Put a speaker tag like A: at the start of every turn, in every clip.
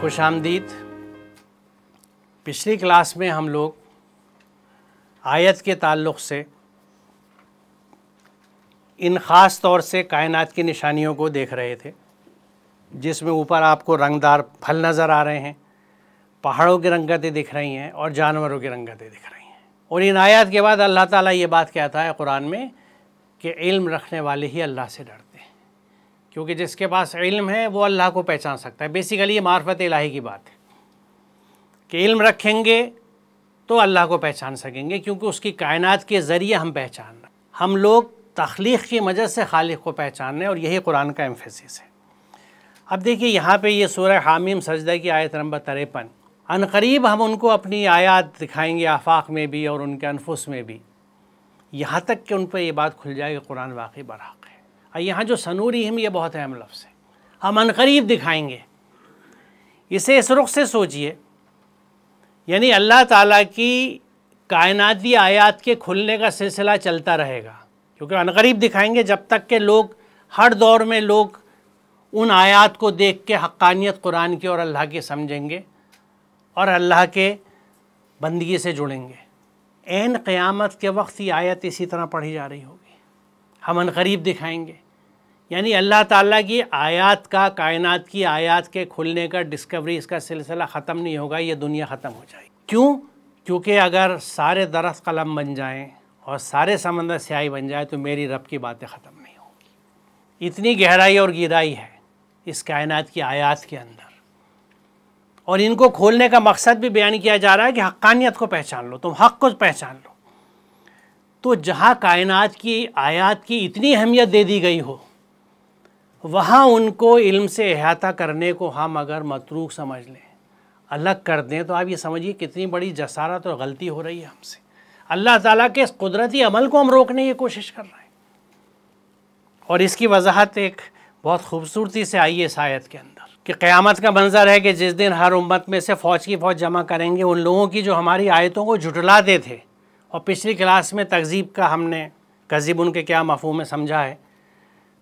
A: खुशामदीद। पिछली क्लास में हम लोग आयत के ताल्लुक़ से इन ख़ास तौर से कायनात की निशानियों को देख रहे थे, जिसमें ऊपर आपको रंगदार फल नज़र आ रहे हैं, पहाड़ों की रंगतें दिख रही हैं और जानवरों की रंगतें दिख रही हैं। और इन आयत के बाद अल्लाह ताला ये बात कहता है कुरान में कि इल्म रखने वाले ही अल्लाह से डरते हैं, क्योंकि जिसके पास इल्म है वो अल्लाह को पहचान सकता है। बेसिकली ये मार्फत इलाही की बात है कि इल्म रखेंगे तो अल्लाह को पहचान सकेंगे, क्योंकि उसकी कायनात के ज़रिए हम पहचान रहे हैं। हम लोग तख्लीक़ की मदद से खालिक को पहचान रहे हैं और यही कुरान का एम्फेसिस है। अब देखिए यहाँ पे ये सूरह हामीम सजदा की आयत नंबर 53, अनकरीब हम उनको अपनी आयात दिखाएंगे आफाक में भी और उनके अनफुस में भी, यहाँ तक कि उन पर यह बात खुल जाए कि कुरान वाकई बरहक़ है। और यहाँ जो सनूरिहिम ये बहुत अहम लफ्ज़ है, हम अनकरीब दिखाएंगे। इसे इस रुख से सोचिए, यानी अल्लाह ताला की कायनाती आयात के खुलने का सिलसिला चलता रहेगा, क्योंकि अनकरीब दिखाएंगे जब तक के लोग हर दौर में लोग उन आयात को देख के हक़्क़ानियत कुरान की और अल्लाह की समझेंगे और अल्लाह के बंदगी से जुड़ेंगे। ऐन क़यामत के वक्त ये आयत इसी तरह पढ़ी जा रही होगी। हम अनकरीब दिखाएंगे, यानी अल्लाह ताला की आयात का, कायनात की आयात के खुलने का, डिस्कवरी, इसका सिलसिला ख़त्म नहीं होगा, ये दुनिया ख़त्म हो जाएगी। क्यों? क्योंकि अगर सारे दरख्त कलम बन जाएं और सारे समंदर स्याही बन जाए तो मेरी रब की बातें ख़त्म नहीं होंगी। इतनी गहराई और गिराई है इस कायनात की आयात के अंदर, और इनको खोलने का मकसद भी बयान किया जा रहा है कि हक़्क़ानियत को पहचान लो, तुम हक़ को पहचान लो। तो जहाँ कायनात की आयात की इतनी अहमियत दे दी गई हो, वहाँ उनको इल्म से अहाता करने को हम अगर मतरूक समझ लें, अलग कर दें, तो आप ये समझिए कितनी बड़ी जसारत और गलती हो रही है हमसे। अल्लाह ताला के इस कुदरती अमल को हम रोकने की कोशिश कर रहे हैं। और इसकी वजाहत एक बहुत खूबसूरती से आई है इस आयत के अंदर कि क़यामत का मंज़र है कि जिस दिन हर उम्मत में से फ़ौज की फ़ौज जमा करेंगे उन लोगों की जो हमारी आयतों को झुटलाते थे। और पिछली क्लास में तकज़ीब का हमने कज़िब उनके क्या मफ़हूम में समझा है।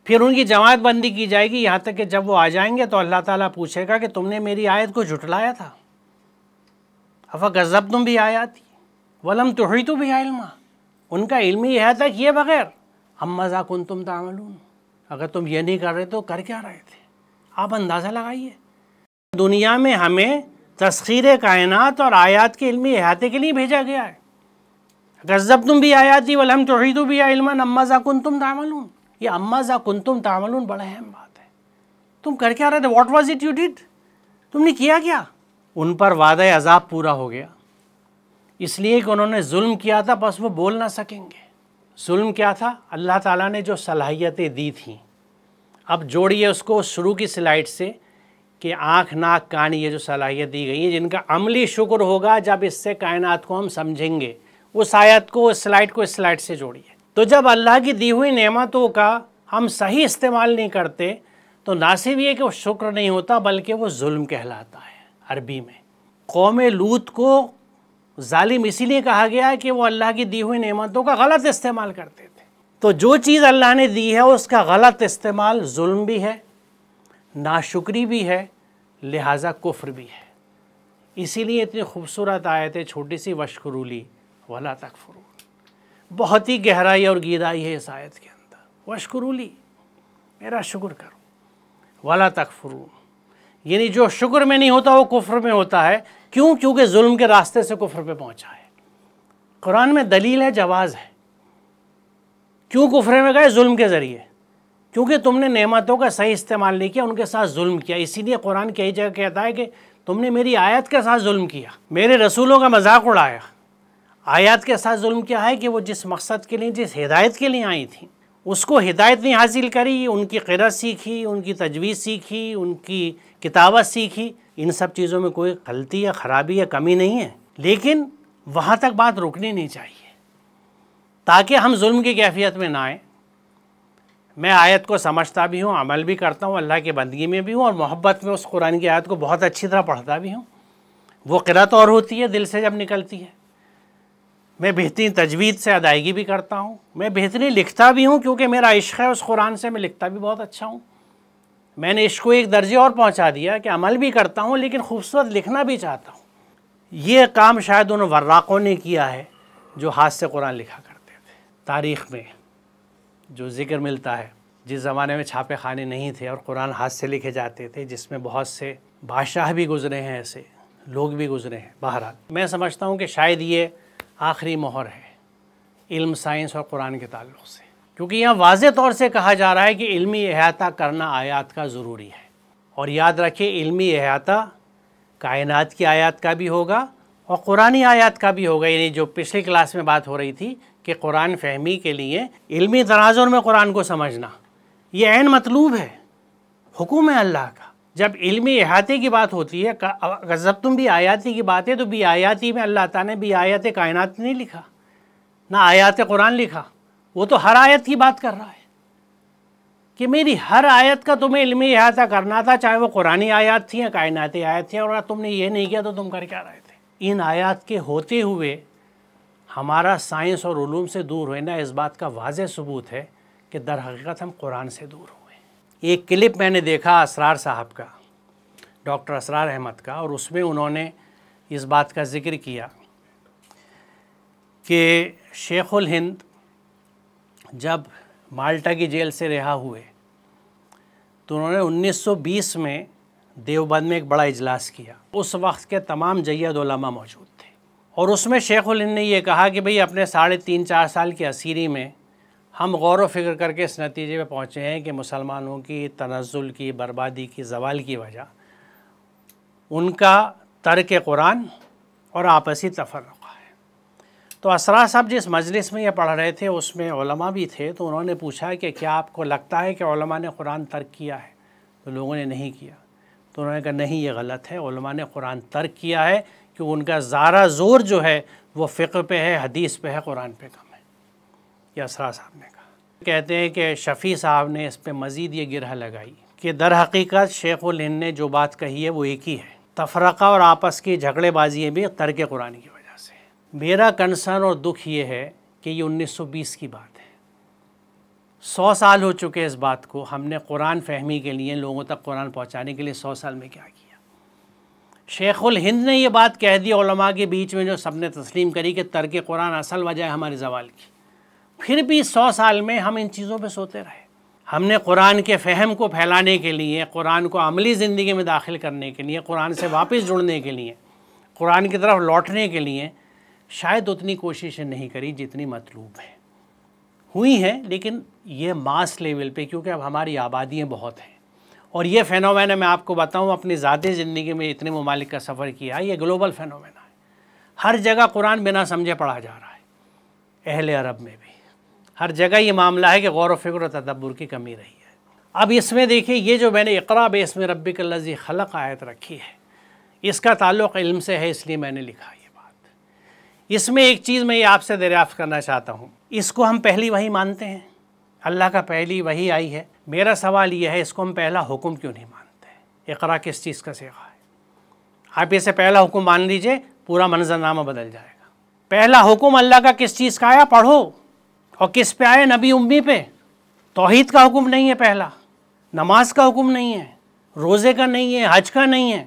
A: फिर उनकी जमात बंदी की जाएगी, यहाँ तक कि जब वो आ जाएंगे तो अल्लाह ताला पूछेगा कि तुमने मेरी आयत को झुटलाया था। अफ़ा गज़्ज़ब्तुम भी आयाती वलम तुहीतू बिहा इल्मा, उनका इल्मी अहाता किए बग़ैर अम्माज़ा कुंतुम तामलून, अगर तुम ये नहीं कर रहे तो कर क्या रहे थे। आप अंदाज़ा लगाइए, दुनिया में हमें तस्ख़ीर कायनात और आयात के इल्मी अहाते के लिए भेजा गया है। गज़्ज़ब्तुम भी आयाती वलम तुहीतू बिहा इल्मा अम्माज़ा कुंतुम तामलून, ये अम्माज़ा कुंतुम तामलून बड़ा अहम बात है। तुम कर क्या रहे थे, what was it you did, तुमने किया क्या। उन पर वादा अज़ाब पूरा हो गया, इसलिए कि उन्होंने जुल्म किया था, बस वो बोल ना सकेंगे। जुल्म क्या था? अल्लाह ताला ने जो सलाहियतें दी थी, अब जोड़िए उसको शुरू की स्लाइड से कि आँख, नाक, कान, ये जो सलाहियत दी गई है, जिनका अमली शुक्र होगा जब इससे कायनात को हम समझेंगे। उस आयत को, उस स्लाइड को इस स्लाइड से जोड़िए। तो जब अल्लाह की दी हुई नेमतों का हम सही इस्तेमाल नहीं करते तो ना सिर्फ ये कि वो शुक्र नहीं होता, बल्कि वो जुल्म कहलाता है। अरबी में कौम लूत को जालिम इसीलिए कहा गया है कि वो अल्लाह की दी हुई नेमतों का गलत इस्तेमाल करते थे। तो जो चीज़ अल्लाह ने दी है उसका गलत इस्तेमाल जुल्म भी है, नाशुक्री भी है, लिहाजा कुफ्र भी है। इसीलिए इतनी खूबसूरत आयत है छोटी सी, वशकुरूली वला तकफुरून। बहुत ही गहराई और गहराई है इस आयत के अंदर। वशकुरूली, मेरा शुक्र करो, वला तकफुरून, यानी जो शुक्र में नहीं होता वो कुफ्र में होता है। क्यों? क्योंकि जुल्म के रास्ते से कुफ्र पे पहुंचा है। कुरान में दलील है, जवाज़ है। क्यों कुफ्र में गए? जुल्म के ज़रिए, क्योंकि तुमने नेमतों का सही इस्तेमाल नहीं किया, उनके साथ जुल्म किया। इसीलिए कुरान कई जगह कहता है कि तुमने मेरी आयत के साथ जुल्म किया, मेरे रसूलों का मजाक उड़ाया। आयत के साथ जुल्म क्या है कि वो जिस मकसद के लिए, जिस हिदायत के लिए आई थी, उसको हिदायत नहीं हासिल करी, उनकी क़िरात सीखी, उनकी तजवीज़ सीखी, उनकी किताबत सीखी। इन सब चीज़ों में कोई गलती या ख़राबी या कमी नहीं है, लेकिन वहाँ तक बात रुकनी नहीं चाहिए ताकि हम जुल्म की कैफियत में ना आए। मैं आयत को समझता भी हूँ, अमल भी करता हूँ, अल्लाह की बंदगी में भी हूँ और मोहब्बत में उस कुरान की आयत को बहुत अच्छी तरह पढ़ता भी हूँ। वो क़िरात और होती है दिल से जब निकलती है। मैं बेहतरीन तजवीद से अदायगी भी करता हूँ, मैं बेहतरीन लिखता भी हूँ, क्योंकि मेरा इश्क़ है उस कुरान से, मैं लिखता भी बहुत अच्छा हूँ। मैंने इश्क को एक दर्जे और पहुंचा दिया कि अमल भी करता हूं लेकिन खूबसूरत लिखना भी चाहता हूं। ये काम शायद उन वर्राक़ों ने किया है जो हाथ से कुरान लिखा करते थे। तारीख़ में जो ज़िक्र मिलता है, जिस ज़माने में छापे खाने नहीं थे और कुरान हाथ से लिखे जाते थे, जिसमें बहुत से बादशाह भी गुज़रे हैं, ऐसे लोग भी गुज़रे हैं। बहरहाल मैं समझता हूँ कि शायद ये आखिरी मोहर है इल्म, साइंस और कुरान के ताल्लुक़ से, क्योंकि यहाँ वाज़े तौर से कहा जा रहा है कि इल्मी अहाता करना आयात का ज़रूरी है। और याद रखिए, इल्मी अहाता कायनात की आयात का भी होगा और कुरानी आयात का भी होगा। यानी जो पिछली क्लास में बात हो रही थी कि कुरान फहमी के लिए इल्मी तनाजुर में कुरान को समझना ये ऐन मतलूब है, हुक्म है अल्लाह का। जब इल्मी अहाते की बात होती है, जब तुम भी आयाती की बात है, तो भी आयाती में अल्लाह ताला ने भी आयत कायनात नहीं लिखा, ना आयत कुरान लिखा। वो तो हर आयत की बात कर रहा है कि मेरी हर आयत का तुम्हें इल्मी अहाता करना था, चाहे वो कुरानी आयत थी या कायनाती आयत थी, और अगर तुमने ये नहीं किया तो तुम कर क्या रहे थे। इन आयत के होते हुए हमारा साइंस और उलूम से दूर होना इस बात का वाज़ेह सबूत है कि दर हकीकत हम कुरान से दूर हुए। एक क्लिप मैंने देखा असरार साहब का, डॉक्टर असरार अहमद का, और उसमें उन्होंने इस बात का ज़िक्र किया कि शेखुल हिंद जब माल्टा की जेल से रिहा हुए तो उन्होंने 1920 में देवबंद में एक बड़ा इजलास किया। उस वक्त के तमाम जय्यद उलमा मौजूद थे और उसमें शेखुल हिंद ने यह कहा कि भाई अपने 3.5-4 साल की असीरी में हम गौर व फिक्र करके इस नतीजे पे पहुँचे हैं कि मुसलमानों की तनज़्ज़ुल की, बर्बादी की, ज़वाल की वजह उनका तर्क कुरान और आपसी तफर्रुक़ है। तो असरार साहब जिस मजलिस में ये पढ़ रहे थे उसमें उलमा भी थे, तो उन्होंने पूछा कि क्या आपको लगता है कि उलमा ने कुरान तर्क किया है? तो लोगों ने नहीं किया। तो उन्होंने कहा नहीं, ये गलत है, उलमा ने कुरान तर्क किया है कि उनका ज़्यादा ज़ोर जो है वो फ़िक़्ह पे है, हदीस पे है, कुरान पे कम है। ये असरार साहब ने कहा। कहते हैं कि शफ़ी साहब ने इस पर मज़ीद ये गिरह लगाई कि दर हकीकत शेखुल हिंद ने जो बात कही है वो एक ही है, तफ़रक़ा और आपस की झगड़ेबाजी भी तर्क कुरान की वजह से। मेरा कंसर्न और दुख ये है कि ये 1920 की बात है, 100 साल हो चुके इस बात को। हमने कुरान फहमी के लिए, लोगों तक कुरान पहुँचाने के लिए 100 साल में क्या किया? शेखुल हिंद ने ये बात कह दी उलमा के बीच में, जो सबने तस्लीम करी कि तर्क कुरान असल वजह है हमारे ज़वाल की। फिर भी 100 साल में हम इन चीज़ों पे सोते रहे। हमने कुरान के फ़हम को फैलाने के लिए, कुरान को अमली ज़िंदगी में दाखिल करने के लिए, कुरान से वापस जुड़ने के लिए, कुरान की तरफ लौटने के लिए शायद उतनी कोशिशें नहीं करी जितनी मतलूब है। हुई हैं, लेकिन ये मास लेवल पे, क्योंकि अब हमारी आबादियाँ बहुत हैं। और ये फ़ेनोमेना मैं आपको बताऊँ, अपनी ज़ाती ज़िंदगी में इतने ममालिक का सफ़र किया, ये ग्लोबल फ़ेनोमेना है। हर जगह कुरान बिना समझे पढ़ा जा रहा है। अहले अरब में भी हर जगह ये मामला है कि गौर व फिक्र और तदब्बुर की कमी रही है। अब इसमें देखिए, ये जो मैंने इक़रा बिस्मि रब्बिकल्लज़ी ख़लक़ आयत रखी है, इसका ताल्लुक़ इल्म से है, इसलिए मैंने लिखा ये बात। इसमें एक चीज़ मैं ये आपसे दरियाफ़्त करना चाहता हूँ, इसको हम पहली वही मानते हैं, अल्लाह का पहली वही आई है। मेरा सवाल ये है, इसको हम पहला हुक्म क्यों नहीं मानते? इक़रा किस चीज़ का सीगा है? आप इसे पहला हुक्म मान लीजिए, पूरा मंज़रनामा बदल जाएगा। पहला हुक्म अल्लाह का किस चीज़ का आया? पढ़ो। और किस पे आए? नबी उम्मी पे। तौहीद का हुक्म नहीं है पहला, नमाज का हुक्म नहीं है, रोज़े का नहीं है, हज का नहीं है,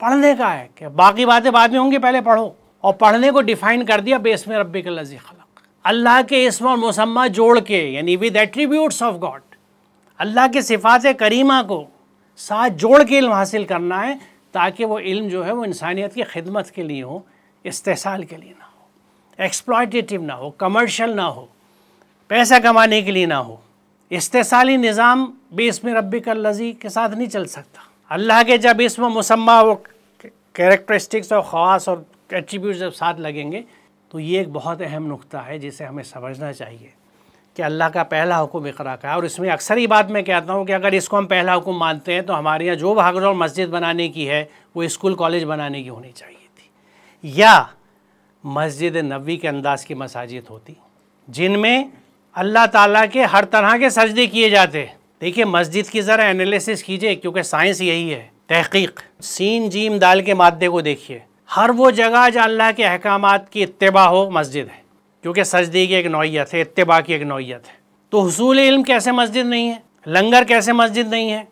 A: पढ़ने का है। कि बाकी बातें बाद में होंगी, पहले पढ़ो। और पढ़ने को डिफ़ाइन कर दिया बिस्मि रब्बिकल्लज़ी ख़लक़, अल्लाह के इस्म और मुसम्मा जोड़ के, यानी विद एट्रीब्यूट्स ऑफ गॉड, अल्लाह के सिफ़ात करीमा को साथ जोड़ के इल्म हासिल करना है, ताकि वो इल्म जो है वो इंसानियत की खिदमत के लिए हो, इस्तेसाल के लिए ना हो, एक्सप्लॉयटेटिव ना हो, कमर्शियल ना हो, पैसा कमाने के लिए ना हो। इस्तेसाली निज़ाम बिस्मि रब्बिकल्लज़ी के साथ नहीं चल सकता। अल्लाह के जब इस्म मुसम्मा वो कैरेक्टरिस्टिक्स और ख़ास और एट्रीब्यूट्स जब साथ लगेंगे, तो ये एक बहुत अहम नुक्ता है जिसे हमें समझना चाहिए कि अल्लाह का पहला हुक्म इक़रा का है। और इसमें अक्सर ही बात मैं कहता हूँ कि अगर इसको हम पहला हुक्म मानते हैं, तो हमारे यहाँ जो भागदौड़ मस्जिद बनाने की है वो स्कूल कॉलेज बनाने की होनी चाहिए थी, या मस्जिद नबवी के अंदाज़ की मसाजिद होती, जिनमें अल्लाह ताला के हर तरह के सजदे किए जाते। देखिए, मस्जिद की ज़रा एनालिसिस कीजिए, क्योंकि साइंस यही है, तहक़ीक़। सीन जीम दाल के मादे को देखिए, हर वो जगह जहाँ अल्लाह के अहकामात की इत्तिबा हो मस्जिद है, क्योंकि सजदे की एक नौइयत है, इत्तिबा की एक नौइयत है। तो हुसूल इल्म कैसे मस्जिद नहीं है? लंगर कैसे मस्जिद नहीं है?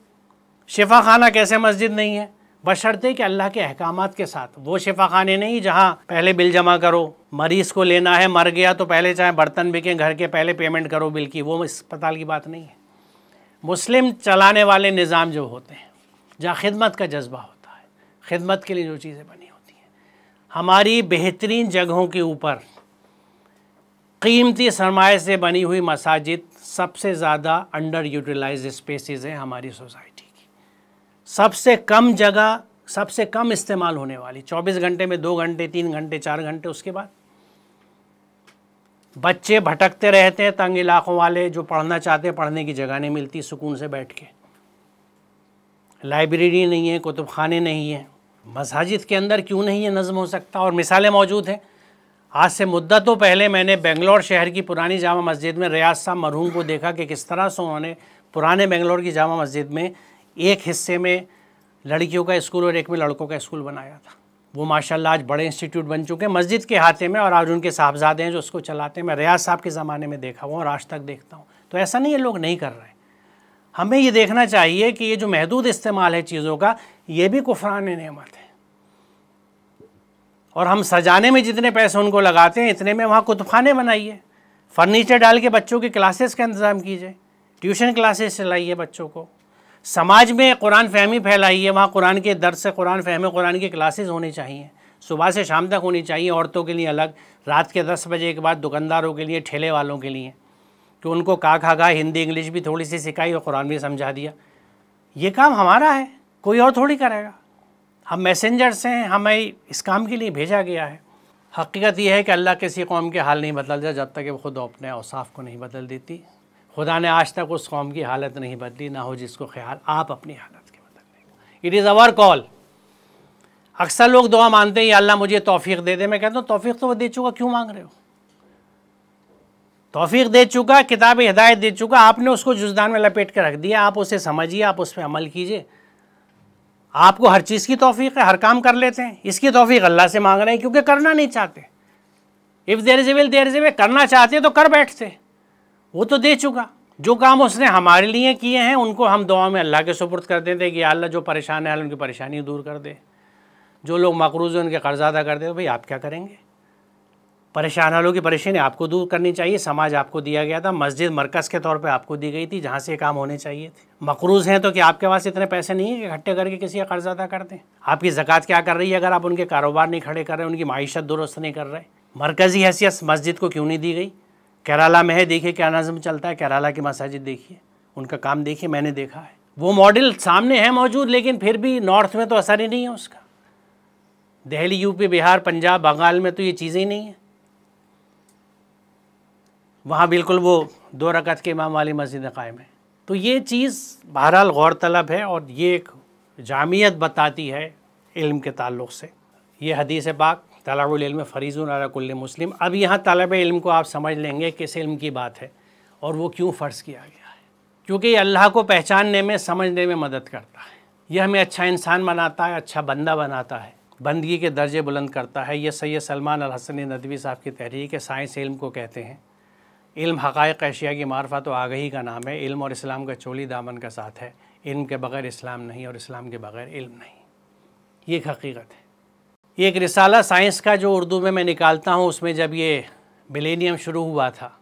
A: शिफा खाना कैसे मस्जिद नहीं है? बशर्ते कि अल्लाह के अहकामात के साथ। वो शिफा खाने नहीं जहाँ पहले बिल जमा करो, मरीज़ को लेना है, मर गया तो पहले चाहे बर्तन बिके घर के, पहले पेमेंट करो बिल की, वो अस्पताल की बात नहीं है। मुस्लिम चलाने वाले निज़ाम जो होते हैं, जहाँ खिदमत का जज्बा होता है, खिदमत के लिए जो चीज़ें बनी होती हैं, हमारी बेहतरीन जगहों के ऊपर कीमती सरमाए से बनी हुई मसाजिद सबसे ज़्यादा अंडर यूटिलाइज स्पेसेस हैं हमारी सोसाइटी की। सबसे कम जगह, सबसे कम इस्तेमाल होने वाली, 24 घंटे में 2 घंटे, 3 घंटे, 4 घंटे, उसके बाद बच्चे भटकते रहते हैं, तंग इलाकों वाले जो पढ़ना चाहते हैं, पढ़ने की जगह नहीं मिलती सुकून से बैठ के, लाइब्रेरी नहीं है, कुतुब खाने नहीं है। मसाजिद के अंदर क्यों नहीं ये नज़म हो सकता? और मिसालें मौजूद हैं। आज से मुद्दतों पहले मैंने बेंगलोर शहर की पुरानी जामा मस्जिद में रियाज साहब मरहूम को देखा कि किस तरह से उन्होंने पुराने बेंगलोर की जामा मस्जिद में एक हिस्से में लड़कियों का स्कूल और एक में लड़कों का स्कूल बनाया था। वो माशाल्लाह आज बड़े इंस्टीट्यूट बन चुके हैं मस्जिद के हाथे में, और आज उनके साहबजादे हैं जो उसको चलाते हैं। मैं रियाज साहब के ज़माने में देखा हुआ और आज तक देखता हूँ। तो ऐसा नहीं है लोग नहीं कर रहे। हमें ये देखना चाहिए कि ये जो महदूद इस्तेमाल है चीज़ों का, ये भी कुफरान नेमत है। और हम सजाने में जितने पैसे उनको लगाते हैं, इतने में वहाँ कुतुबखाने बनाइए, फर्नीचर डाल के बच्चों की क्लासेस का इंतज़ाम कीजिए, ट्यूशन क्लासेस चलाइए बच्चों को, समाज में कुरान फहमी फैलाइए, वहाँ कुरान के दर्स से कुरान फहमी कुरान की क्लासेस होनी चाहिए, सुबह से शाम तक होनी चाहिए। औरतों के लिए अलग, रात के 10 बजे के बाद दुकानदारों के लिए, ठेले वालों के लिए, कि उनको का खा गा हिंदी इंग्लिश भी थोड़ी सी सिखाई और कुरान भी समझा दिया। ये काम हमारा है, कोई और थोड़ी करेगा। हम मैसेंजर्स हैं, हमें इस काम के लिए भेजा गया है। हकीकत यह है कि अल्लाह किसी कौम के हाल नहीं बदलता जब तक कि वो ख़ुद अपने औसाफ को नहीं बदल देती। खुदा ने आज तक उस कौम की हालत नहीं बदली, ना हो जिसको ख्याल आप अपनी हालत के बदलने का। It is our call. अक्सर लोग दुआ मानते हैं, या अल्लाह मुझे तौफीक दे दे। मैं कहता हूँ तौफीक तो वो दे चुका, क्यों मांग रहे हो? तौफीक दे चुका, किताब हिदायत दे चुका, आपने उसको जुज़दान में लपेट कर रख दिया। आप उसे समझिए, आप उस पर अमल कीजिए। आपको हर चीज़ की तौफीक है, हर काम कर लेते हैं। इसकी तौफीक अल्लाह से मांग रहे हैं क्योंकि करना नहीं चाहते। If there is a will there is a way, करना चाहते तो कर बैठते। वो तो दे चुका। जो काम उसने हमारे लिए किए हैं उनको हम दुआ में अल्लाह के सुपुर्द कर देते हैं कि अल्लाह जो परेशान है अल्लाह उनकी परेशानी दूर कर दे। जो लोग मकरूज़ हैं उनके कर्ज़ अदा कर दे। तो भाई आप क्या करेंगे? परेशान वालों की परेशानी आपको दूर करनी चाहिए। समाज आपको दिया गया था, मस्जिद मरकज़ के तौर पे आपको दी गई थी जहाँ से ये काम होने चाहिए थे। मकरूज़ हैं तो क्या आपके पास इतने पैसे नहीं है कि इकट्ठे करके किसी का कर्ज़ अदा कर दें? आपकी ज़कात क्या कर रही है अगर आप उनके कारोबार नहीं खड़े कर रहे, उनकी माईशत दुरुस्त नहीं कर रहे? मरकज़ी हैसियत मस्जिद को क्यों नहीं दी गई? केरला में है, देखिए क्या नज़म चलता है। केरला की मसाजिद देखिए, उनका काम देखिए, मैंने देखा है। वो मॉडल सामने है मौजूद, लेकिन फिर भी नॉर्थ में तो असर ही नहीं है उसका। दिल्ली, यूपी, बिहार, पंजाब, बंगाल में तो ये चीज़ें ही नहीं हैं। वहाँ बिल्कुल वो 2 रकात के इमाम वाली मस्जिदें कायम है। तो ये चीज़ बहरहाल गौर तलब है और ये एक जामियत बताती है इल्म के ताल्लुक़ से। ये हदीस पाक तलबुल इल्म फरीज़ुन अला कुल्लि मुस्लिम। अब यहाँ तलब इल्म को आप समझ लेंगे किस इल्म की बात है और वो क्यों फ़र्ज़ किया गया है। क्योंकि ये अल्लाह को पहचानने में, समझने में मदद करता है। यह हमें अच्छा इंसान बनाता है, अच्छा बंदा बनाता है, बंदगी के दर्जे बुलंद करता है। ये सैयद सलमान अल हसन नदवी साहब की तहरीक है। साइंस इल्म को कहते हैं। इल्म हक़ाइक़ अशिया की मार्फत व आगही का नाम है। इल्म और इस्लाम का चोली दामन का साथ है। इल्म के बग़ैर इस्लाम नहीं और इस्लाम के बग़ैर इल्म नहीं। ये एक हकीकत है। ये एक रिसाला साइंस का जो उर्दू में मैं निकालता हूँ, उसमें जब ये मिलेनियम शुरू हुआ था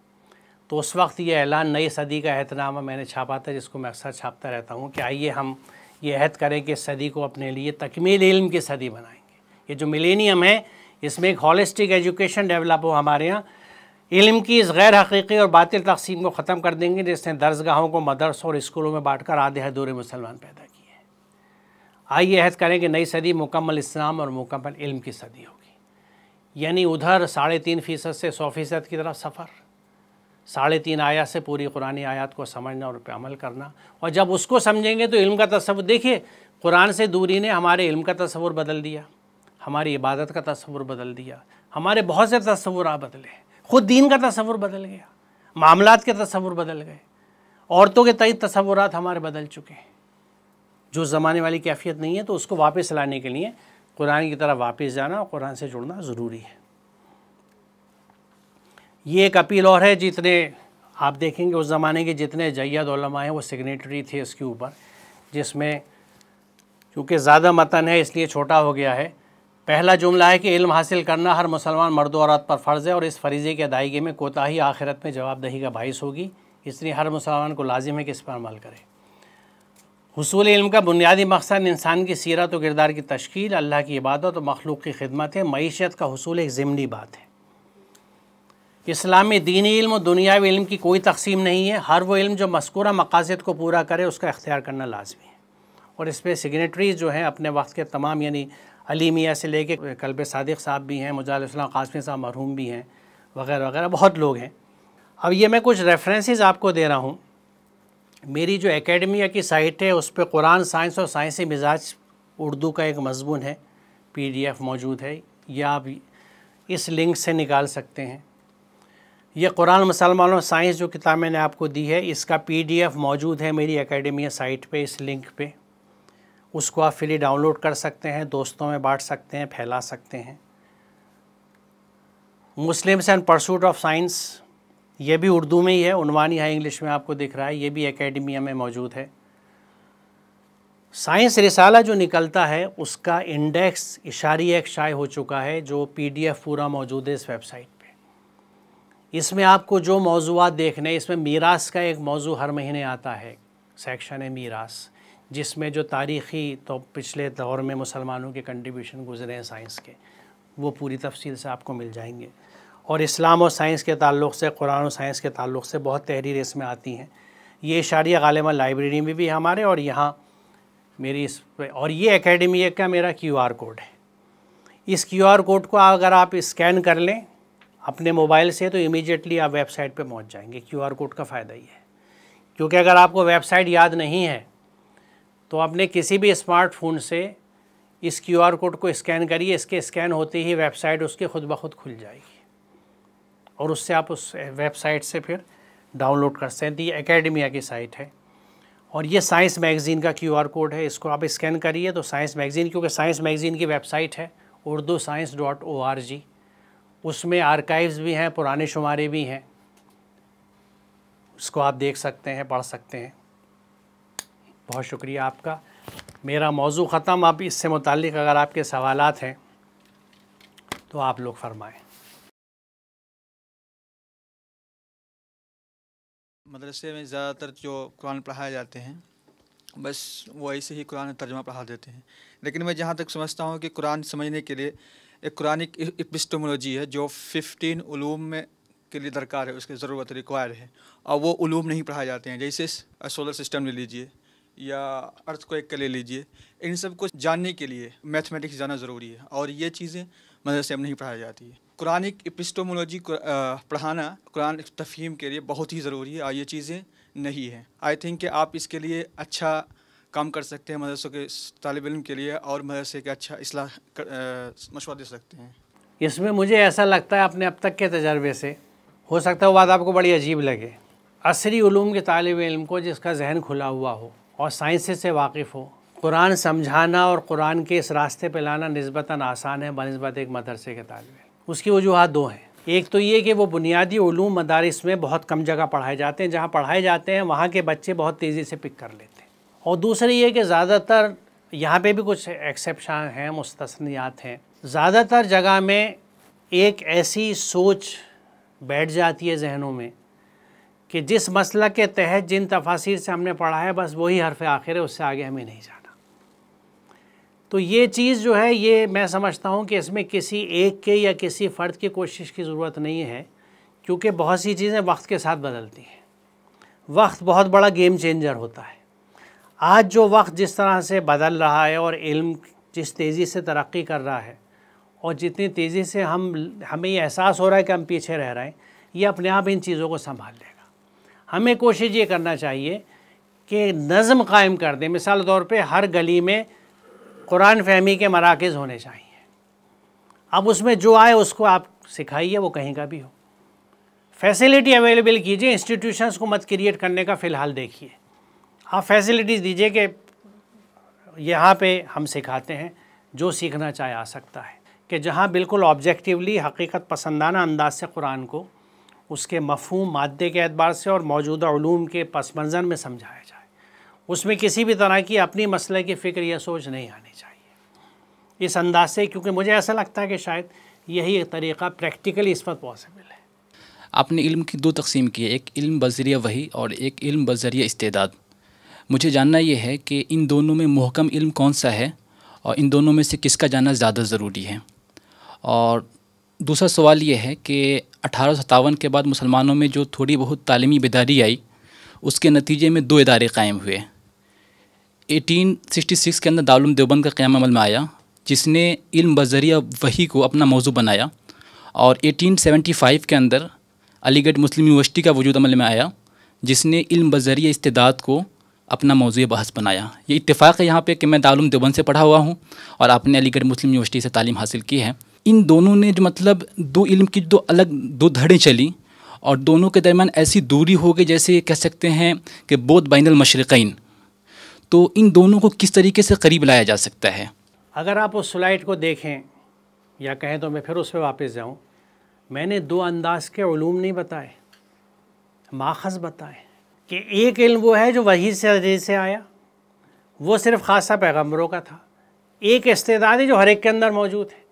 A: तो उस वक्त ये ऐलान नई सदी का एहतनामा मैंने छापा था, जिसको मैं अक्सर छापता रहता हूँ कि आइए हम ये अहद करें कि इस सदी को अपने लिए तकमील इल्म की सदी बनाएंगे। ये जो मिलेनियम है इसमें एक हॉलिस्टिक एजुकेशन डेवलप हो हमारे यहाँ। इल्म की इस गैर हकीकी और बातिल तक़सीम को ख़त्म कर देंगे जिसने दरसगाहों को मदरसों और स्कूलों में बांटकर आधे अधूरे मुसलमान पैदा किए हैं। आइए अहद करें कि नई सदी मुकम्मल इस्लाम और मुकम्मल इल्म की सदी होगी। यानी उधर 3.5% से 100% की तरफ सफ़र, 3.5 आयत से पूरी कुरानी आयत को समझना और उस पर अमल करना। और जब उसको समझेंगे तो इल्म का तसव्वुर, देखिए कुरान से दूरी ने हमारे इल्म का तसव्वुर बदल दिया, हमारी इबादत का तसव्वुर बदल दिया, हमारे बहुत से तसव्वुरात बदले। ख़ुद दीन का तसव्वुर बदल गया, मामलात के तसव्वुर बदल गए, औरतों के तय तसव्वुरात हमारे बदल चुके हैं। जो ज़माने वाली कैफियत नहीं है तो उसको वापस लाने के लिए कुरान की तरफ वापस जाना और कुरान से जुड़ना ज़रूरी है। ये एक अपील और है, जितने आप देखेंगे उस ज़माने के जितने जय्यद उलमा हैं वो सिग्नेटरी थे इसके ऊपर, जिसमें क्योंकि ज़्यादा मतन है इसलिए छोटा हो गया है। पहला जुमला है कि इल्म हासिल करना हर मुसलमान मर्द और औरत पर फ़र्ज़ है और इस फ़रीज़े की अदायगी में कोताही आखिरत में जवाबदही का बाइस होगी, इसलिए हर मुसलमान को लाजिम है कि इस पर अमल करे। हुसूल इल्म का बुनियादी मकसद इंसान की सीरत और किरदार की तश्कील, अल्लाह की इबादत और मखलूक की खिदमत है। मईशत का हुसूल एक ज़िमनी बात है। इस्लाम में दीनी इल्म और दुनियावी इल्म की कोई तकसीम नहीं है। हर वो इल्म जो मज़कूरा मकासद को पूरा करे उसका इख्तियार करना लाजमी है। और इस पर सिग्नेटरीज़ जो हैं अपने वक्त के तमाम, यानी अली मियाँ से लेके कल्ब सादिक साहब भी हैं, मुजाहिद इस्लाम कासमी साहब मरहूम भी हैं, वगैरह वगैरह बहुत लोग हैं। अब ये मैं कुछ रेफरेंसेस आपको दे रहा हूँ। मेरी जो एकेडमिया की साइट है उस पर कुरान साइंस और साइंसी मिजाज उर्दू का एक मज़मून है, PDF मौजूद है, या आप इस लिंक से निकाल सकते हैं। ये कुरान मुसलमानों साइंस जो किताब मैंने आपको दी है इसका PDF मौजूद है मेरी एकेडमिया साइट पे, इस लिंक पे। उसको आप फ्री डाउनलोड कर सकते हैं, दोस्तों में बांट सकते हैं, फैला सकते हैं। Muslims and pursuit of science, ये भी उर्दू में ही है, उन्वान यहाँ इंग्लिश में आपको दिख रहा है, ये भी एकेडमिया में मौजूद है। साइंस रिसाला जो निकलता है उसका इंडेक्स इशारिया एक शाये हो चुका है, जो PDF पूरा मौजूद है इस वेबसाइट पे। इसमें आपको जो मौज़ूआत देखने, इसमें मीरास का एक मौजू हर महीने आता है, सेक्शन है मीरास, जिसमें जो तारीख़ी तो पिछले दौर में मुसलमानों के कंट्रीब्यूशन गुज़रे हैं साइंस के, वो पूरी तफसील से आपको मिल जाएंगे। और इस्लाम और साइंस के ताल्लुक़ से, कुरान और साइंस के ताल्लुक़ से बहुत तहरीरें इसमें आती हैं। ये इशारिया ग़ालिबन लाइब्रेरी में भी हमारे, और यहाँ मेरी इस पे, और ये एकेडमिया का मेरा QR कोड है। इस QR कोड को अगर आप स्कैन कर लें अपने मोबाइल से तो इमीडिएटली आप वेबसाइट पे पहुँच जाएंगे। QR कोड का फ़ायदा ही है, क्योंकि अगर आपको वेबसाइट याद नहीं है तो अपने किसी भी स्मार्टफोन से इस QR कोड को स्कैन करिए, इसके स्कैन होते ही वेबसाइट उसकी खुद ब खुद खुल जाएगी और उससे आप उस वेबसाइट से फिर डाउनलोड कर सकते हैं। ये एकेडमिया की साइट है। और ये साइंस मैगज़ीन का QR कोड है, इसको आप स्कैन करिए तो साइंस मैगज़ीन, क्योंकि साइंस मैगज़ीन की वेबसाइट है urduscience.org, उसमें आर्काइव्स भी हैं, पुराने शुमारे भी हैं, उसको आप देख सकते हैं, पढ़ सकते हैं। बहुत शुक्रिया आपका। मेरा मौजू ख़त्म। अब इससे मुताल्लिक़ अगर आपके सवालात हैं तो आप लोग फरमाएँ।
B: मदरसे में ज़्यादातर जो कुरान पढ़ाए जाते हैं बस वो ऐसे ही कुरान तर्जुमा पढ़ा देते हैं, लेकिन मैं जहाँ तक समझता हूँ कि कुरान समझने के लिए एक कुरानिक एपिस्टेमोलॉजी है जो 15 उलूम में के लिए दरकार है, उसकी ज़रूरत रिक्वायर है, और वो उलूम नहीं पढ़ाए जाते हैं। जैसे सोलर सिस्टम ले लीजिए या अर्थक्वेक का ले लीजिए, इन सब को जानने के लिए मैथमेटिक्स जाना ज़रूरी है, और ये चीज़ें मदरसे में नहीं पढ़ाई जाती है। कुरानिक एपिस्टेमोलॉजी पढ़ाना कुरान तफ़हीम के लिए बहुत ही ज़रूरी है, और ये चीज़ें नहीं हैं। आई थिंक कि आप इसके लिए अच्छा काम कर सकते हैं मदरसों के तालिब इल्म के लिए, और मदरसे के अच्छा इस्लाह मशवरा दे सकते हैं।
A: इसमें मुझे ऐसा लगता है अपने अब तक के तजर्बे से, हो सकता है वो बात आपको बड़ी अजीब लगे, असरी उलूम के तालिब इल्म को जिसका जहन खुला हुआ हो और साइंस से वाकिफ़ हो, कुरान समझाना और कुरान के इस रास्ते पे लाना निस्बतन आसान है बनिस्बत एक मदरसे के तालिब इल्म। उसकी वजूहात दो हैं। एक तो ये कि वो बुनियादी उलूम मदारिस में बहुत कम जगह पढ़ाए जाते हैं, जहाँ पढ़ाए जाते हैं वहाँ के बच्चे बहुत तेज़ी से पिक कर लेते हैं। और दूसरी ये कि ज़्यादातर, यहाँ पे भी कुछ एक्सेप्शन हैं, मुस्तस्नियात हैं, ज़्यादातर जगह में एक ऐसी सोच बैठ जाती है जहनों में कि जिस मसला के तहत जिन तफासिर से हमने पढ़ा है बस वही हरफ आखिर है, उससे आगे हमें नहीं जाना। तो ये चीज़ जो है, ये मैं समझता हूँ कि इसमें किसी एक के या किसी फ़र्द की कोशिश की ज़रूरत नहीं है, क्योंकि बहुत सी चीज़ें वक्त के साथ बदलती हैं। वक्त बहुत बड़ा गेम चेंजर होता है। आज जो वक्त जिस तरह से बदल रहा है और इल्म जिस तेज़ी से तरक्की कर रहा है और जितनी तेज़ी से हमें ये एहसास हो रहा है कि हम पीछे रह रहे हैं, ये अपने आप इन चीज़ों को संभाल लेगा। हमें कोशिश ये करना चाहिए कि नज़म कायम कर दें। मिसाल के तौर पे हर गली में कुरान फ़हमी के मराकज़ होने चाहिए। अब उसमें जो आए उसको आप सिखाइए, वो कहीं का भी हो। फैसिलिटी अवेलेबल कीजिए, इंस्टीट्यूशंस को मत क्रिएट करने का फ़िलहाल देखिए। आप फैसिलिटीज़ दीजिए कि यहाँ पे हम सिखाते हैं, जो सीखना चाहे आ सकता है, कि जहाँ बिल्कुल ऑब्जेक्टिवली हकीकत पसंदाना अंदाज से कुरान को उसके मफ़हूम मादे के एतबार से और मौजूदा उलूम के पस मंज़र में समझाया जाए। उसमें किसी भी तरह की अपनी मसले की फ़िक्र या सोच नहीं आनी चाहिए इस अंदाज से, क्योंकि मुझे ऐसा लगता है कि शायद यही एक तरीक़ा प्रैक्टिकली इस वक्त पॉसिबल है।
C: आपने इल्म की दो तकसीम की है, एक इल्म बज़रिया वही और एक इल्म बज़रिया इस्तेदाद। मुझे जानना ये है कि इन दोनों में मुहकम इल्म कौन सा है और इन दोनों में से किसका जानना ज़्यादा ज़रूरी है। और दूसरा सवाल ये है कि 1857 के बाद मुसलमानों में जो थोड़ी बहुत तालीमी बेदारी आई, उसके नतीजे में दो इदारे कायम हुए। 1866 के अंदर दारुल देवबंद का क़याम अमल में आया, जिसने इल्म बज़रिया वही को अपना मौजू बनाया, और 1875 के अंदर अलीगढ़ मुस्लिम यूनिवर्सिटी का वजूद अमल में आया, जिसने इल्म बज़रिया इस्तेदाद को अपना मौजू बहस बनाया। ये इत्तेफाक है यहाँ पे कि मैं दारुल देवबंद से पढ़ा हुआ हूँ और आपने अलीगढ़ मुस्लिम यूनिवर्सिटी से तालीम हासिल की है। इन दोनों ने जो मतलब दो इल्म की दो अलग दो धड़ें चली और दोनों के दरमियान ऐसी दूरी हो गई जैसे कह सकते हैं कि बोध बैनुल मशरिक़ैन। तो इन दोनों को किस तरीके से करीब लाया जा सकता है?
A: अगर आप उस स्लाइड को देखें या कहें तो मैं फिर उस पर वापस जाऊँ, मैंने दो अंदाज के उलूम नहीं बताए, माखज़ बताए कि एक इल्म वो है जो वही से आया, वो सिर्फ़ ख़ासा पैगम्बरों का था। एक इस्तेदाद है जो हर एक के अंदर मौजूद है।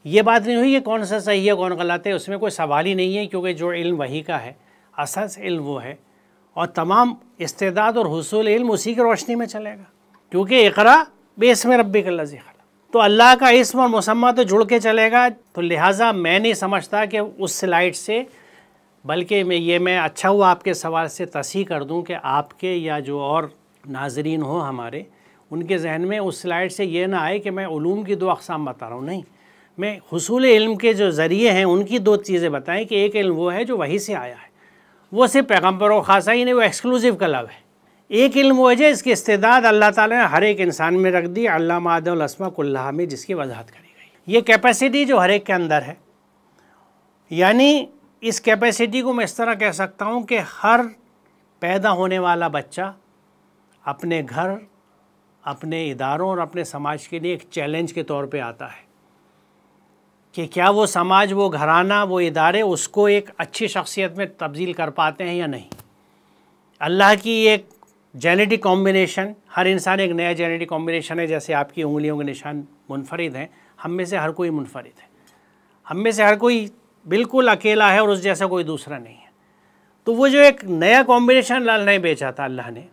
A: ये बात नहीं हुई कि कौन सा सही है कौन गलत है, उसमें कोई सवाल ही नहीं है, क्योंकि जो इल्म वही का है असल इल्म वो है, और तमाम इस्तेदाद और हुसूल इल्म उसी की रोशनी में चलेगा, क्योंकि इक़रा बिस्मि रब्बिकल्लज़ी खलक़, तो अल्लाह का इस्म और मुसम्मा तो जुड़ के चलेगा। तो लिहाजा मैं नहीं समझता कि उस स्लाइड से, बल्कि मैं अच्छा हुआ आपके सवाल से तस्हीह कर दूं कि आपके या जो और नाज़रीन हो हमारे, उनके जहन में उस स्लाइड से ये ना आए कि मैं उलूम की दो अक़साम बता रहा हूँ। नहीं, मैं हुसूल इल्म के जो ज़रिए हैं उनकी दो चीज़ें बताएं कि एक इल्म वो है जो वही से आया है, वो सिर्फ पैगम्बरों ख़ासा ही नहीं, वो एक्सक्लूसिव कलब है। एक इल्म वो है जो इसकी इस्तेदाद अल्लाह ताला ने हर एक इंसान में रख दी, अल्लामा आदमुल अस्मा कुल्लहा में, जिसकी वजाहत करी गई। ये कैपेसिटी जो हर एक के अंदर है, यानी इस कैपेसिटी को मैं इस तरह कह सकता हूँ कि हर पैदा होने वाला बच्चा अपने घर, अपने इदारों और अपने समाज के लिए एक चैलेंज के तौर पे आता है कि क्या वो समाज, वो घराना, वो इदारे उसको एक अच्छी शख्सियत में तब्दील कर पाते हैं या नहीं। अल्लाह की एक जेनेटिक कॉम्बिनेशन, हर इंसान एक नया जेनेटिक कॉम्बिनेशन है। जैसे आपकी उंगलियों के निशान मुनफरिद हैं, हम में से हर कोई मुनफरिद है, हम में से हर कोई बिल्कुल अकेला है और उस जैसा कोई दूसरा नहीं है। तो वो जो एक नया कॉम्बिनेशन अल्लाह ने बेचा था, अल्लाह ने,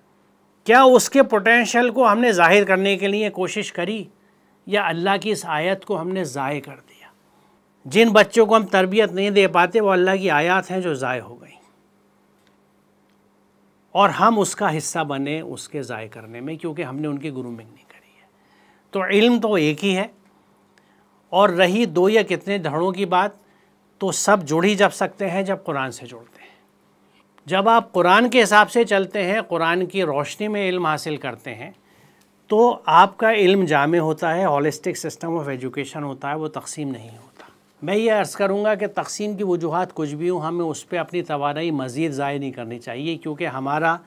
A: क्या उसके पोटेंशियल को हमने ज़ाहिर करने के लिए कोशिश करी, या अल्लाह की इस आयत को हमने ज़ाय कर दिया? जिन बच्चों को हम तरबियत नहीं दे पाते वो अल्लाह की आयत हैं जो ज़ाय हो गई, और हम उसका हिस्सा बने उसके ज़ाय करने में, क्योंकि हमने उनकी ग्रूमिंग नहीं करी है। तो इल्म तो एक ही है, और रही दो या कितने धड़ों की बात, तो सब जुड़ ही जब सकते हैं जब कुरान से जुड़ते हैं। जब आप कुरान के हिसाब से चलते हैं, कुरान की रोशनी में इल्म हासिल करते हैं, तो आपका इल्म जामे होता है, हॉलिस्टिक सिस्टम ऑफ एजुकेशन होता है, वो तकसीम नहीं होता। मैं ये अर्ज़ करूँगा कि तकसीम की वजूहात कुछ भी हों, हमें उस पर अपनी तवानाई मज़ीद ज़ाय नहीं करनी चाहिए, क्योंकि हमारा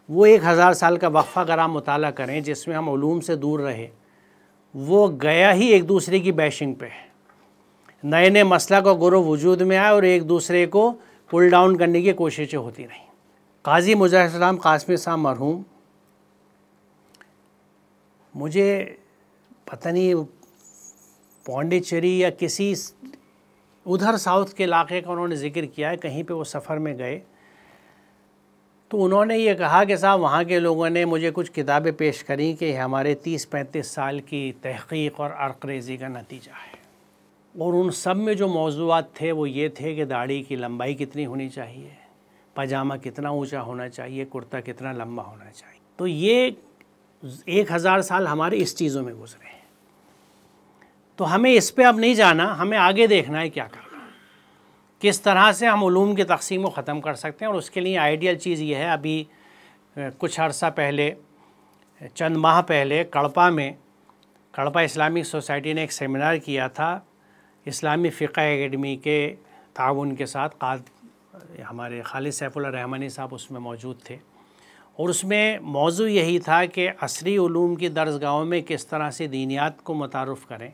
A: वो 1000 साल का वक्फ़ा अगर आप मुताला करें जिसमें हम उलूम से दूर रहे, वो गया ही एक दूसरे की बैशिंग पे है। नए नए मसला का गुरु वजूद में आए और एक दूसरे को पुल डाउन करने की कोशिशें होती रहीं। काजी मुजahid कासमी साहब मरहूम, मुझे पता नहीं पौंडीचेरी या किसी उधर साउथ के इलाके का उन्होंने ज़िक्र किया है, कहीं पे वो सफ़र में गए तो उन्होंने ये कहा कि साहब वहाँ के लोगों ने मुझे कुछ किताबें पेश करी कि हमारे 30-35 साल की तहक़ीक़ और अर्क़रेज़ी का नतीजा है, और उन सब में जो मौज़ूआत थे वो ये थे कि दाढ़ी की लंबाई कितनी होनी चाहिए, पजामा कितना ऊंचा होना चाहिए, कुर्ता कितना लंबा होना चाहिए। तो ये 1000 साल हमारे इस चीज़ों में गुजरे हैं। तो हमें इस पे अब नहीं जाना, हमें आगे देखना है क्या करना, किस तरह से हम उलूम की तक़सीम को ख़त्म कर सकते हैं। और उसके लिए आइडियल चीज़ ये है, अभी कुछ अर्सा पहले, चंद माह पहले कड़पा इस्लामिक सोसाइटी ने एक सेमिनार किया था इस्लामी फ़िक़्ह एकेडमी के ताउन के साथ। हमारे खालिद सैफुल्लाह रहमानी साहब उसमें मौजूद थे, और उसमें मौजू यही था कि असरी उलूम की दर्सगाहों में किस तरह से दीनियात को मुतारुफ़ करें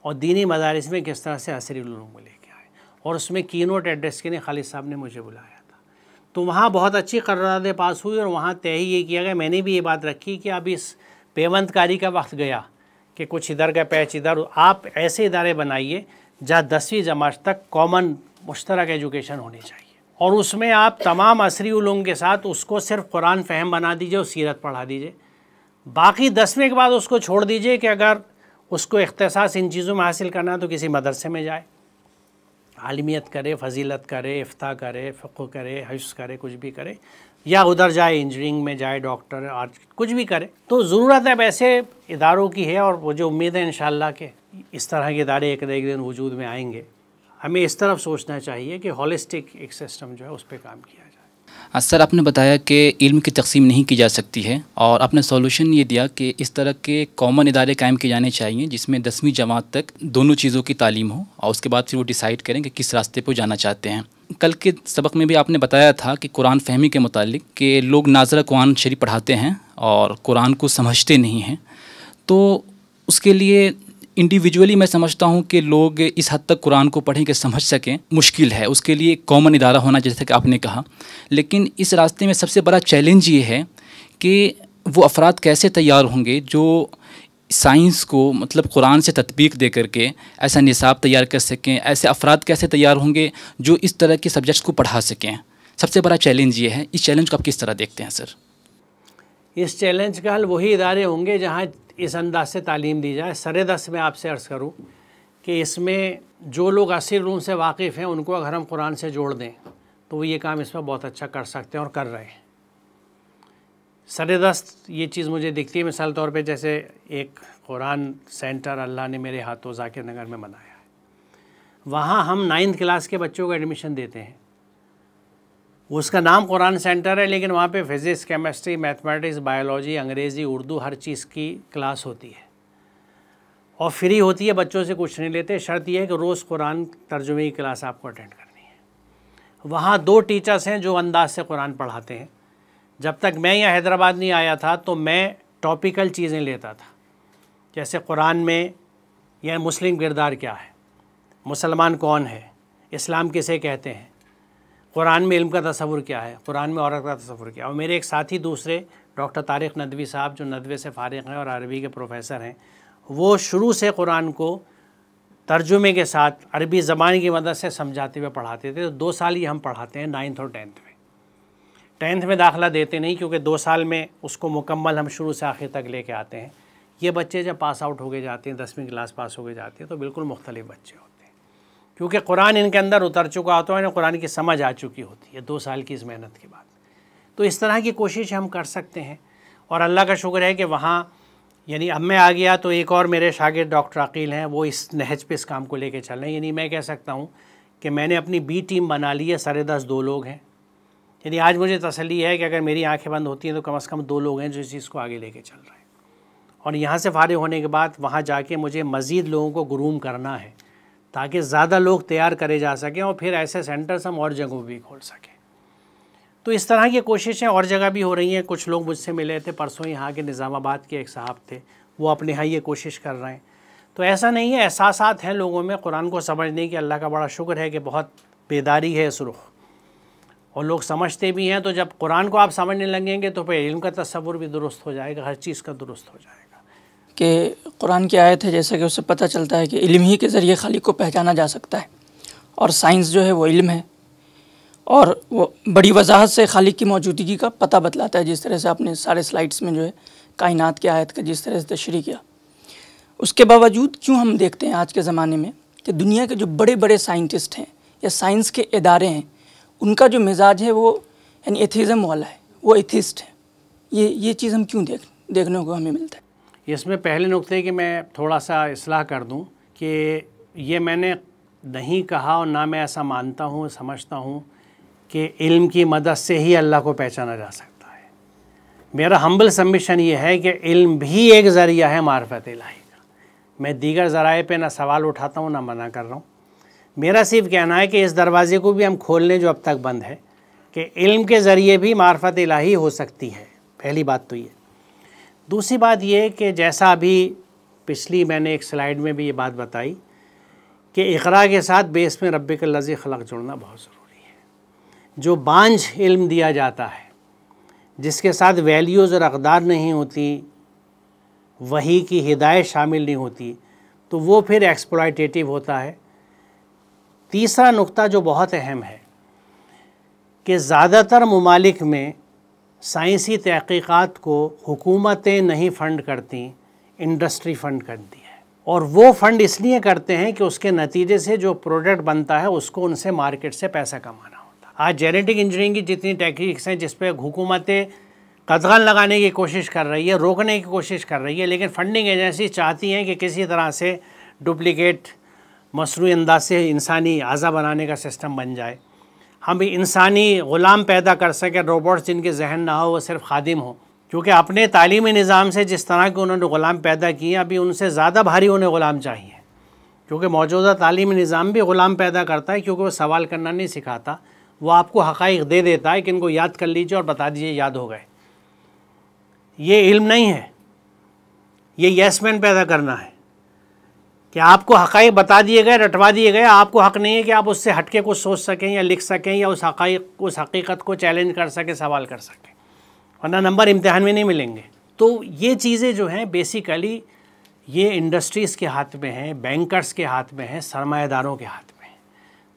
A: और दीनी मदारिस में किस तरह से असरी उलूम को लेके आए। और उसमें कीनोट एड्रेस के लिए खालिद साहब ने मुझे बुलाया था। तो वहाँ बहुत अच्छी करारदादें पास हुई और वहाँ तय ही ये किया गया, मैंने भी ये बात रखी कि अब इस पेवंदकारी का वक्त गया कि कुछ इधर का पैच इधर, आप ऐसे इदारे बनाइए जहाँ 10वीं जमात तक कॉमन मुश्तरक एजुकेशन होनी चाहिए और उसमें आप तमाम असरी उलूम के साथ उसको सिर्फ कुरान फ़हम बना दीजिए और सीरत पढ़ा दीजिए। बाकी 10वीं के बाद उसको छोड़ दीजिए कि अगर उसको इख्तिसास इन चीज़ों में हासिल करना है तो किसी मदरसे में जाए, आलिमियत करे, फजीलत करे, इफ्ता करे, फ़िक़्ह करे, हिफ्ज़ करे, कुछ भी करे, या उधर जाए इंजीनियरिंग में जाए, डॉक्टर और कुछ भी करे। तो ज़रूरत है वैसे इदारों की है और मुझे उम्मीद है इंशाअल्लाह के इस तरह के इदारे एक दिन वजूद में आएंगे। हमें इस तरफ सोचना चाहिए कि हॉलिस्टिक एक सिस्टम जो है उस पर काम किया जाए।
C: सर, आपने बताया कि इल्म की तकसीम नहीं की जा सकती है और आपने सॉल्यूशन ये दिया कि इस तरह के कॉमन इदारे कायम किए जाने चाहिए जिसमें 10वीं जमात तक दोनों चीज़ों की तालीम हो और उसके बाद फिर वो डिसाइड करें कि किस रास्ते पर जाना चाहते हैं। कल के सबक में भी आपने बताया था कि कुरान फ़हमी के मुतालिक कि लोग नाज़रा कुरान शरीफ पढ़ाते हैं और कुरान को समझते नहीं हैं, तो उसके लिए इंडिविजुअली मैं समझता हूँ कि लोग इस हद तक कुरान को पढ़ें कि समझ सकें मुश्किल है, उसके लिए कॉमन इदारा होना जैसे कि आपने कहा। लेकिन इस रास्ते में सबसे बड़ा चैलेंज ये है कि वो अफराद कैसे तैयार होंगे जो साइंस को मतलब कुरान से तत्बीक दे करके ऐसा निसाब तैयार कर सकें, ऐसे अफराद कैसे तैयार होंगे जो इस तरह के सब्जेक्ट्स को पढ़ा सकें। सबसे बड़ा चैलेंज ये है। इस चैलेंज को आप किस तरह देखते हैं सर?
A: इस चैलेंज का हल वही इदारे होंगे जहाँ इस अंदाज से तालीम दी जाए। सरेदस में आपसे अर्ज़ करूँ कि इसमें जो लोग असर उलूम से वाकिफ़ हैं उनको अगर हम कुरान से जोड़ दें तो वो ये काम इसमें बहुत अच्छा कर सकते हैं और कर रहे हैं। सरेदस्त ये चीज़ मुझे दिखती है, मिसाल तौर पे जैसे एक कुरान सेंटर अल्लाह ने मेरे हाथों ज़ाकिर नगर में बनाया है, वहाँ हम 9th क्लास के बच्चों को एडमिशन देते हैं। उसका नाम कुरान सेंटर है लेकिन वहाँ पे फिज़िक्स, केमिस्ट्री, मैथमेटिक्स, बायोलॉजी, अंग्रेज़ी, उर्दू हर चीज़ की क्लास होती है और फ्री होती है, बच्चों से कुछ नहीं लेते। शर्त यह है कि रोज़ कुरान तर्जुमे की क्लास आपको अटेंड करनी है। वहाँ 2 टीचर्स हैं जो अंदाज से कुरान पढ़ाते हैं। जब तक मैं यहाँ हैदराबाद नहीं आया था तो मैं टॉपिकल चीज़ें लेता था, जैसे कुरान में यह मुस्लिम किरदार क्या है, मुसलमान कौन है, इस्लाम किसे कहते हैं, कुरान में इल्म का तसव्वुर क्या है, कुरान में औरत का तसव्वुर क्या है। और मेरे एक साथी दूसरे डॉक्टर तारिक नदवी साहब जो नदवे से फ़ारिग हैं और अरबी के प्रोफेसर हैं, वो शुरू से कुरान को तर्जुमे के साथ अरबी ज़बान की मदद से समझाते हुए पढ़ाते थे। तो 2 साल ही हम पढ़ाते हैं 9th और 10th में। 10th में दाखिला देते नहीं क्योंकि 2 साल में उसको मुकम्मल हम शुरू से आखिर तक लेके आते हैं। ये बच्चे जब पास आउट हो गए जाते हैं, 10वीं क्लास पास हो गए जाते हैं, तो बिल्कुल मुख्तलिफ बच्चे होते हैं क्योंकि कुरान इनके अंदर उतर चुका होता है, इन्हें कुरान की समझ आ चुकी होती है 2 साल की इस मेहनत के बाद। तो इस तरह की कोशिश हम कर सकते हैं और अल्लाह का शुक्र है कि वहाँ यानी अब मैं आ गया तो एक और मेरे शागिर्द डॉक्टर अकील हैं, वो इस नहज पे इस काम को लेके चल रहे हैं। यानी मैं कह सकता हूँ कि मैंने अपनी बी टीम बना ली है, सरेदस 2 लोग हैं। यानी आज मुझे तसल्ली है कि अगर मेरी आंखें बंद होती हैं तो कम से कम 2 लोग हैं जो इस चीज़ को आगे लेके चल रहे हैं। और यहाँ से फारिग होने के बाद वहाँ जाके मुझे मज़ीद लोगों को ग्रूम करना है ताकि ज़्यादा लोग तैयार करे जा सकें और फिर ऐसे सेंटर्स हम और जगहों भी खोल सकें। तो इस तरह की कोशिशें और जगह भी हो रही हैं। कुछ लोग मुझसे मिले थे परसों, यहाँ के निज़ामाबाद के एक साहब थे, वो अपने यहाँ ये कोशिश कर रहे हैं। तो ऐसा नहीं है, एहसासात हैं लोगों में कुरान को समझने की। अल्लाह का बड़ा शुक्र है कि बहुत बेदारी है इस रुख और लोग समझते भी हैं। तो जब कुरान को आप समझने लगेंगे तो फिर इल्म का तसव्वुर भी दुरुस्त हो जाएगा, हर चीज़ का दुरुस्त हो जाएगा।
D: कि कुरान की आयत है जैसा कि उससे पता चलता है कि इल्म ही के ज़रिए खालिक को पहचाना जा सकता है और साइंस जो है वो इल्म है और वो बड़ी वजाहत से खालिक की मौजूदगी का पता बतलाता है। जिस तरह से आपने सारे स्लाइड्स में जो है कायनात की आयत का जिस तरह से तशरीह किया, उसके बावजूद क्यों हम देखते हैं आज के ज़माने में कि दुनिया के जो बड़े बड़े साइंटिस्ट हैं या साइंस के इदारे हैं, उनका जो मिजाज है वो यानी एथीज़म वाला है, वो एथिस्ट है। ये चीज़ हम क्यों देखने को हमें मिलता है?
A: इसमें पहले नुक्ते कि मैं थोड़ा सा इस्लाह कर दूं कि ये मैंने नहीं कहा और ना मैं ऐसा मानता हूँ, समझता हूँ कि इल्म की मदद से ही अल्लाह को पहचाना जा सकता है। मेरा हम्बल सबमिशन ये है कि इल्म भी एक ज़रिया है मार्फत इलाही का। मैं दीगर ज़राए पे ना सवाल उठाता हूँ ना मना कर रहा हूँ। मेरा सिर्फ कहना है कि इस दरवाज़े को भी हम खोल लें जो अब तक बंद है कि इल्म के ज़रिए भी मार्फत इलाही हो सकती है। पहली बात तो ये। दूसरी बात ये कि जैसा अभी पिछली मैंने एक स्लाइड में भी ये बात बताई कि इक़रा के साथ बेस में रब्बिकल लज़ी खलक़ जुड़ना बहुत ज़रूरी है। जो बांझ इल्म दिया जाता है, जिसके साथ वैल्यूज़ और अक़दार नहीं होती, वही की हिदायत शामिल नहीं होती, तो वो फिर एक्सप्लॉयटेटिव होता है। तीसरा नुक्ता जो बहुत अहम है कि ज़्यादातर ममालिक में साइंसी तहक़ीक़ात को हुकूमतें नहीं फ़ंड करती, इंडस्ट्री फ़ंड करती है। और वो फ़ंड इसलिए करते हैं कि उसके नतीजे से जो प्रोडक्ट बनता है उसको उनसे मार्केट से पैसा कमाना होता है। आज जेनेटिक इंजीनियरिंग की जितनी टेक्निक्स हैं जिस पे हुकूमतें कदगन लगाने की कोशिश कर रही है, रोकने की कोशिश कर रही है, लेकिन फ़ंडिंग एजेंसी चाहती हैं कि किसी तरह से डुप्लिकेट मसनूई अंदाज से इंसानी आज़ा बनाने का सिस्टम बन जाए, हम इंसानी ग़ुलाम पैदा कर सकें, रोबोट्स जिनके जहन ना हो, वो सिर्फ खादिम हो। क्योंकि अपने तालीमी निज़ाम से जिस तरह के उन्होंने ग़ुलाम पैदा किए, अभी उनसे ज़्यादा भारी उन्हें ग़ुलाम चाहिए, क्योंकि मौजूदा तालीमी निज़ाम भी ग़ुलाम पैदा करता है, क्योंकि वो सवाल करना नहीं सिखाता, वो आपको हक़ाइक़ दे देता है कि इनको याद कर लीजिए और बता दीजिए याद हो गए। ये इल्म नहीं है, ये यस मैन पैदा करना है कि आपको हक़ाइक़ बता दिए गए, रटवा दिए गए, आपको हक़ नहीं है कि आप उससे हट के कुछ सोच सकें या लिख सकें या उस हक़ीक़त को चैलेंज कर सकें, सवाल कर सकें, वरना नंबर इम्तिहान में नहीं मिलेंगे। तो ये चीज़ें जो हैं बेसिकली ये इंडस्ट्रीज़ के हाथ में हैं, बैंकर्स के हाथ में हैं, सरमाएदारों के हाथ में हैं।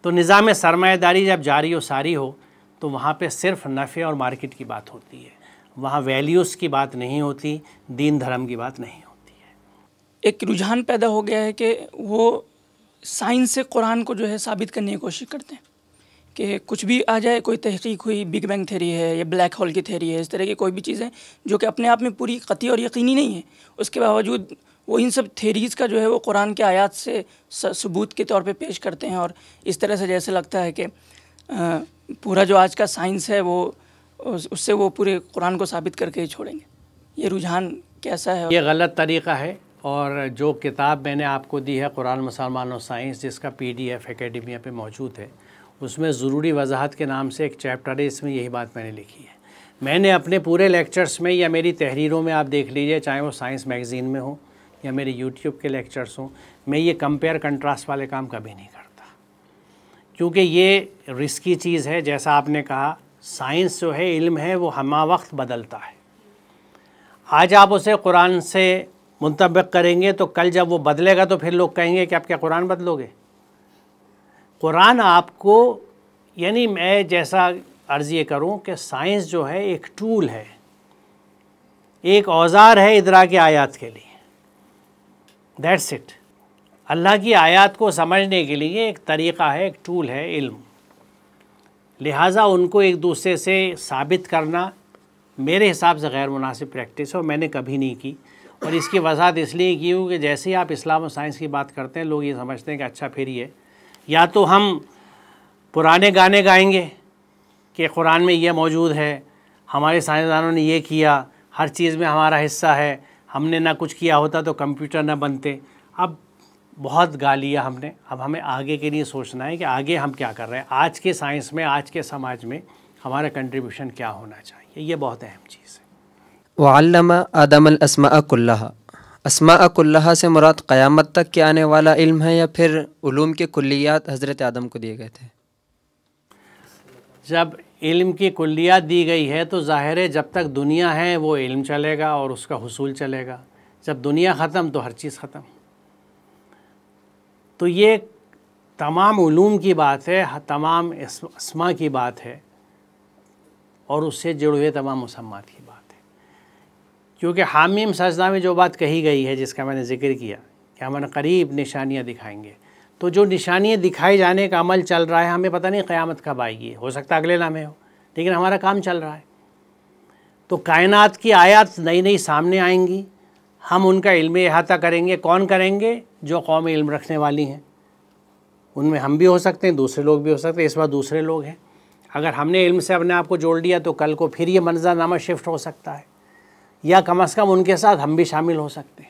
A: तो निज़ाम सरमाएदारी जब जारी और सारी हो तो वहाँ पे सिर्फ नफ़े और मार्केट की बात होती है, वहाँ वैल्यूज़ की बात नहीं होती, दीन धर्म की बात नहीं होती है।
D: एक रुझान पैदा हो गया है कि वो साइंस से कुरान को जो है साबित करने की कोशिश करते हैं कि कुछ भी आ जाए, कोई तहकीक हुई, बिग बैंग थ्योरी है या ब्लैक होल की थ्योरी है, इस तरह की कोई भी चीज़ें जो कि अपने आप में पूरी कतई और यकीनी नहीं है, उसके बावजूद वो इन सब थ्योरीज़ का जो है वो कुरान के आयात से सबूत के तौर पे पेश करते हैं। और इस तरह से जैसे लगता है कि पूरा जो आज का साइंस है वो उससे वो पूरे कुरान को साबित करके ही छोड़ेंगे। ये रुझान कैसा है?
A: ये गलत तरीक़ा है। और जो किताब मैंने आपको दी है कुरान मुसलमान और साइंस, जिसका PDF एकेडमिया पे मौजूद है, उसमें ज़रूरी वजाहत के नाम से एक चैप्टर है, इसमें यही बात मैंने लिखी है। मैंने अपने पूरे लेक्चर्स में या मेरी तहरीरों में आप देख लीजिए, चाहे वो साइंस मैगज़ीन में हो या मेरे यूट्यूब के लेक्चर्स हों, मैं ये कंपेयर कंट्रास्ट वाले काम कभी नहीं करता, क्योंकि ये रिस्की चीज़ है। जैसा आपने कहा, साइंस जो है, इल्म है, वो हमा वक्त बदलता है। आज आप उसे कुरान से मुंतबिक करेंगे तो कल जब वो बदलेगा तो फिर लोग कहेंगे कि आप क्या कुरान बदलोगे? कुरान आपको, यानी मैं जैसा अर्ज़ ये करूँ कि साइंस जो है एक टूल है, एक औज़ार है इदराक आयात के लिए, दैट्स इट। अल्लाह की आयात को समझने के लिए एक तरीक़ा है, एक टूल है इल्म। लिहाजा उनको एक दूसरे से साबित करना मेरे हिसाब से गैर मुनासिब प्रैक्टिस है और मैंने कभी नहीं की। और इसकी वजाहत इसलिए की हूँ कि जैसे ही आप इस्लाम और साइंस की बात करते हैं, लोग ये समझते हैं कि अच्छा फिर ये या तो हम पुराने गाने गाएंगे कि कुरान में ये मौजूद है, हमारे साइंसदानों ने ये किया, हर चीज़ में हमारा हिस्सा है, हमने ना कुछ किया होता तो कंप्यूटर ना बनते। अब बहुत गा लिया हमने, अब हमें आगे के लिए सोचना है कि आगे हम क्या कर रहे हैं, आज के साइंस में, आज के समाज में हमारा कंट्रीब्यूशन क्या होना चाहिए। ये बहुत अहम चीज़ है।
E: वअल्लमा आदमल अस्माअ कुल्लहा, अस्माअ कुल्लहा से मुराद क़यामत तक के आने वाला इल्म है या फिर उलूम के कुल्लियात हज़रत आदम को दिए गए थे?
A: जब इल्म की कुल्लियात दी गई है तो ज़ाहिर है जब तक दुनिया है वो इल्म चलेगा और उसका हुसूल चलेगा, जब दुनिया ख़त्म तो हर चीज़ ख़त्म। तो ये तमाम उलूम की बात है, तमाम अस्मा की बात है और उससे जुड़े हुए तमाम मुसम्मात की बात है। क्योंकि हामीम सजदा में जो बात कही गई है, जिसका मैंने ज़िक्र किया कि हम करीब निशानियाँ दिखाएंगे, तो जो निशानियाँ दिखाए जाने का अमल चल रहा है, हमें पता नहीं क़यामत कब आएगी, हो सकता है अगले लम्हे हो, लेकिन हमारा काम चल रहा है। तो कायनात की आयात नई नई सामने आएंगी, हम उनका इल्म इहाता करेंगे। कौन करेंगे? जो कौम इल्म रखने वाली हैं, उनमें हम भी हो सकते हैं, दूसरे लोग भी हो सकते हैं। इस बार दूसरे लोग हैं। अगर हमने इल्म से अपने आप को जोड़ लिया तो कल को फिर ये मंजरनामा शिफ्ट हो सकता है, या कम अज़ कम उनके साथ हम भी शामिल हो सकते हैं।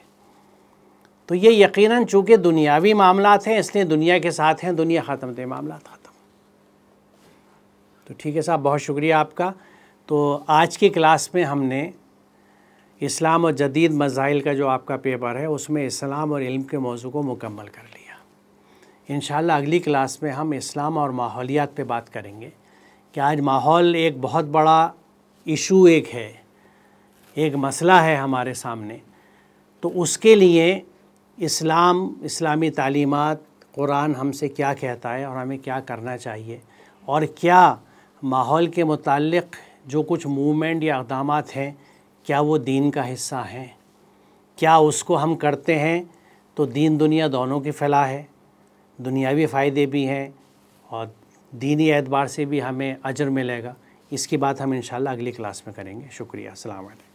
A: तो ये यकीनन चूँकि दुनियावी मामलात हैं, इसलिए दुनिया के साथ हैं, दुनिया ख़त्म थे, मामलात ख़त्म। तो ठीक है साहब, बहुत शुक्रिया आपका। तो आज की क्लास में हमने इस्लाम और जदीद मज़ाइल का जो आपका पेपर है, उसमें इस्लाम और इल्म के मौजू को मुकम्मल कर लिया। इंशाअल्लाह अगली क्लास में हम इस्लाम और माहौलियात पे बात करेंगे कि आज माहौल एक बहुत बड़ा इशू एक है, एक मसला है हमारे सामने, तो उसके लिए इस्लामी तालीमात, कुरान हमसे क्या कहता है और हमें क्या करना चाहिए, और क्या माहौल के मुताल्लिक़ जो कुछ मूवमेंट या इक़दामात हैं क्या वो दीन का हिस्सा हैं, क्या उसको हम करते हैं तो दीन दुनिया दोनों की फलाह है, दुनियावी फ़ायदे भी हैं और दीनी एतबार से भी हमें अजर मिलेगा। इसकी बात हम इंशाअल्लाह अगली क्लास में करेंगे। शुक्रिया। अस्सलाम वालेकुम।